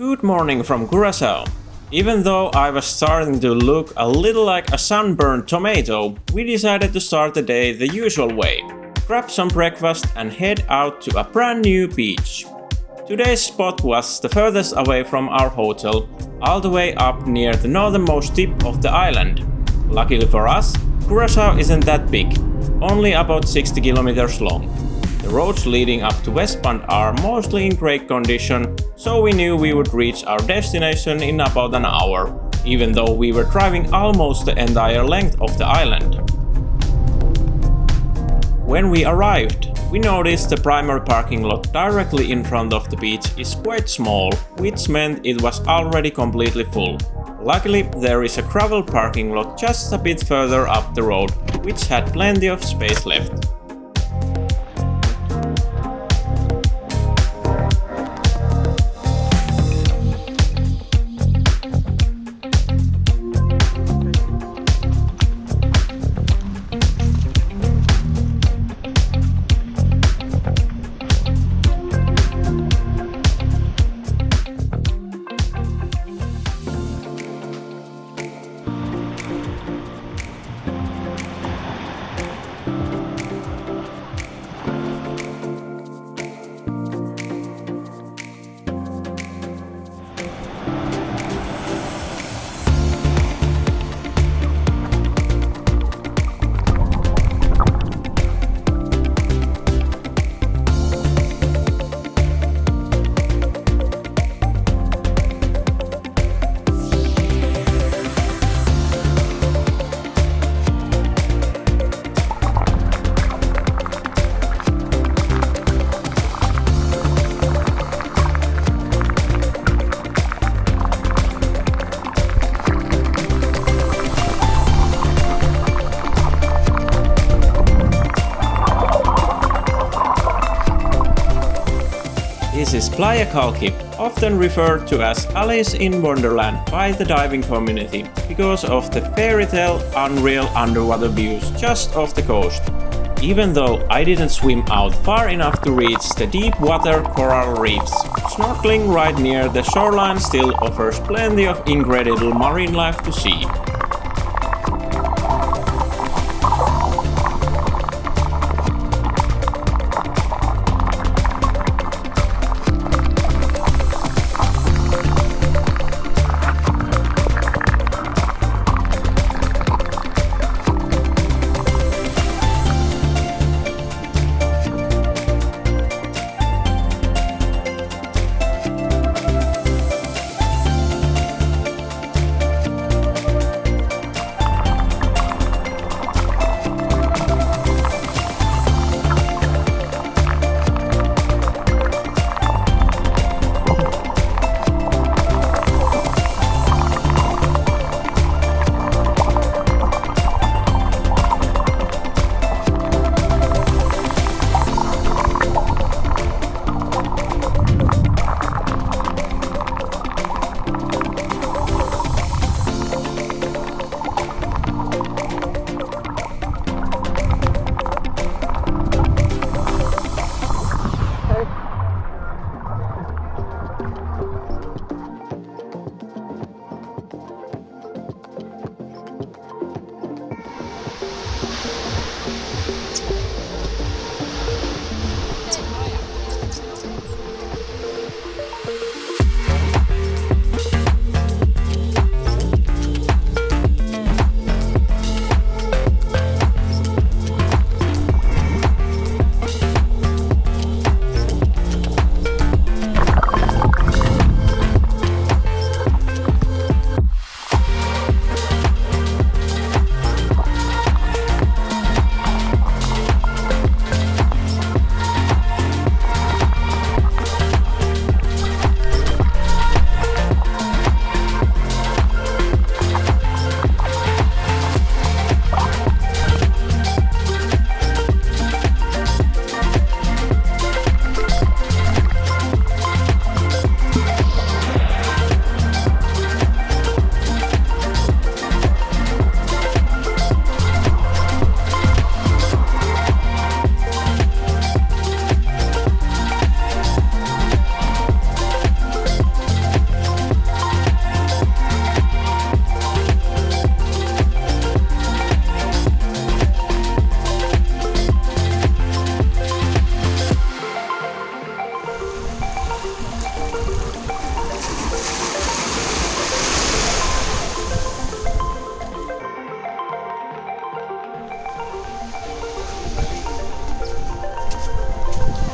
Good morning from Curaçao. Even though I was starting to look a little like a sunburned tomato, we decided to start the day the usual way. Grab some breakfast and head out to a brand new beach. Today's spot was the furthest away from our hotel, all the way up near the northernmost tip of the island. Luckily for us, Curaçao isn't that big, only about 60 kilometers long. The roads leading up to Westbund are mostly in great condition, so we knew we would reach our destination in about an hour, even though we were driving almost the entire length of the island. When we arrived, we noticed the primary parking lot directly in front of the beach is quite small, which meant it was already completely full. Luckily, there is a gravel parking lot just a bit further up the road, which had plenty of space left. This is Playa Kalki, often referred to as Alice in Wonderland by the diving community because of the fairy tale unreal underwater views just off the coast. Even though I didn't swim out far enough to reach the deep water coral reefs, snorkeling right near the shoreline still offers plenty of incredible marine life to see.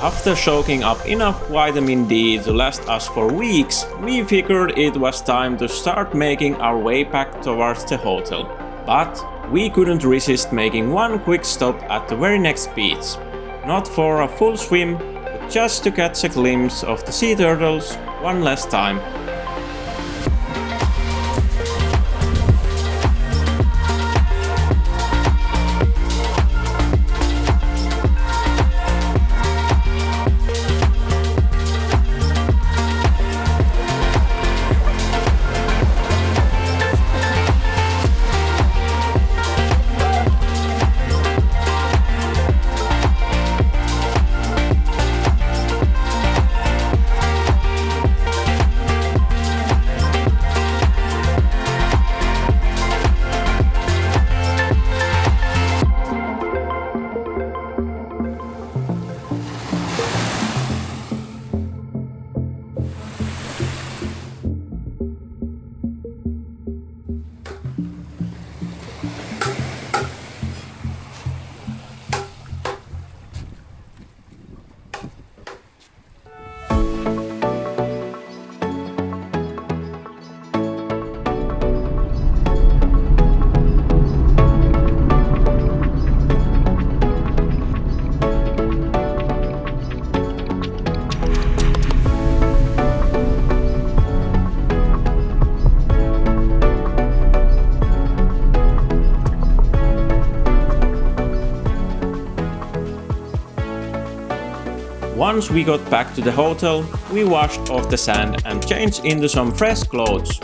After soaking up enough vitamin D to last us for weeks, we figured it was time to start making our way back towards the hotel. But we couldn't resist making one quick stop at the very next beach. Not for a full swim, but just to catch a glimpse of the sea turtles one last time. Once we got back to the hotel, we washed off the sand and changed into some fresh clothes.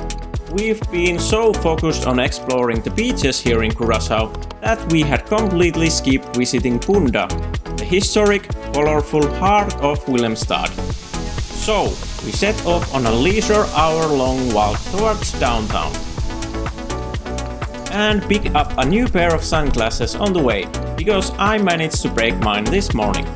We've been so focused on exploring the beaches here in Curaçao that we had completely skipped visiting Punda, the historic, colorful heart of Willemstad. So, we set off on a leisure hour-long walk towards downtown. And pick up a new pair of sunglasses on the way, because I managed to break mine this morning.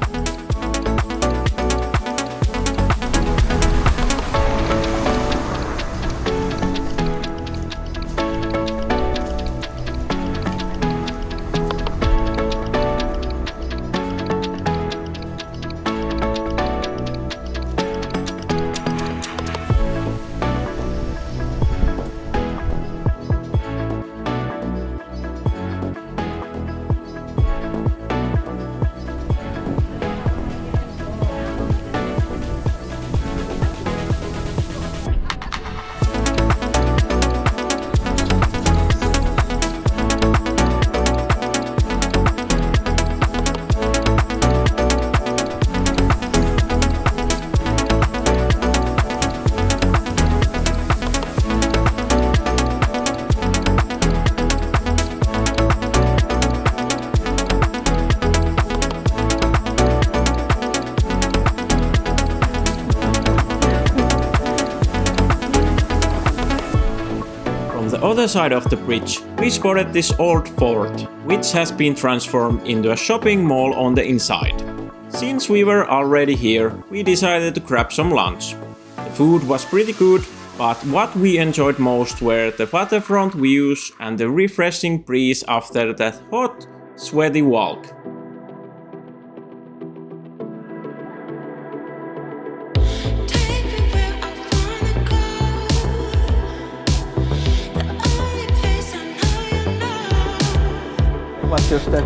Other side of the bridge, we spotted this old fort, which has been transformed into a shopping mall on the inside. Since we were already here, we decided to grab some lunch. The food was pretty good, but what we enjoyed most were the waterfront views and the refreshing breeze after that hot, sweaty walk. What's your step?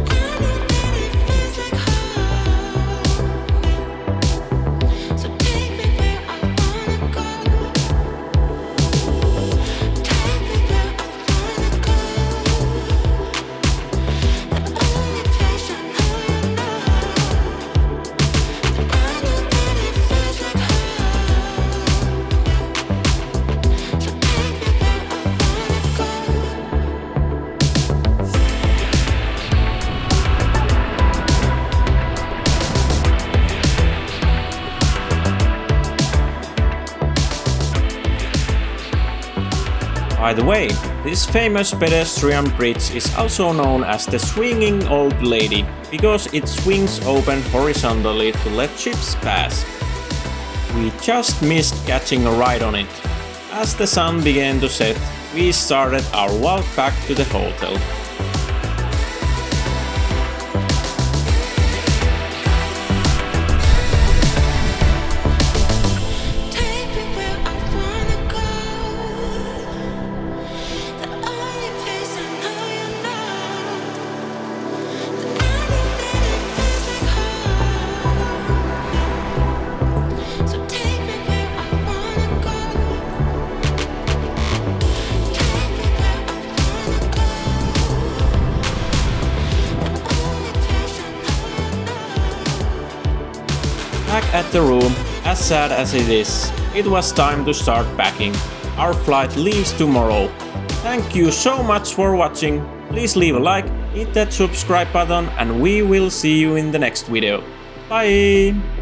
By the way, this famous pedestrian bridge is also known as the Swinging Old Lady, because it swings open horizontally to let ships pass. We just missed catching a ride on it. As the sun began to set, we started our walk back to the hotel. at the room, as sad as it is. It was time to start packing. Our flight leaves tomorrow. Thank you so much for watching. Please leave a like, hit that subscribe button, and we will see you in the next video. Bye!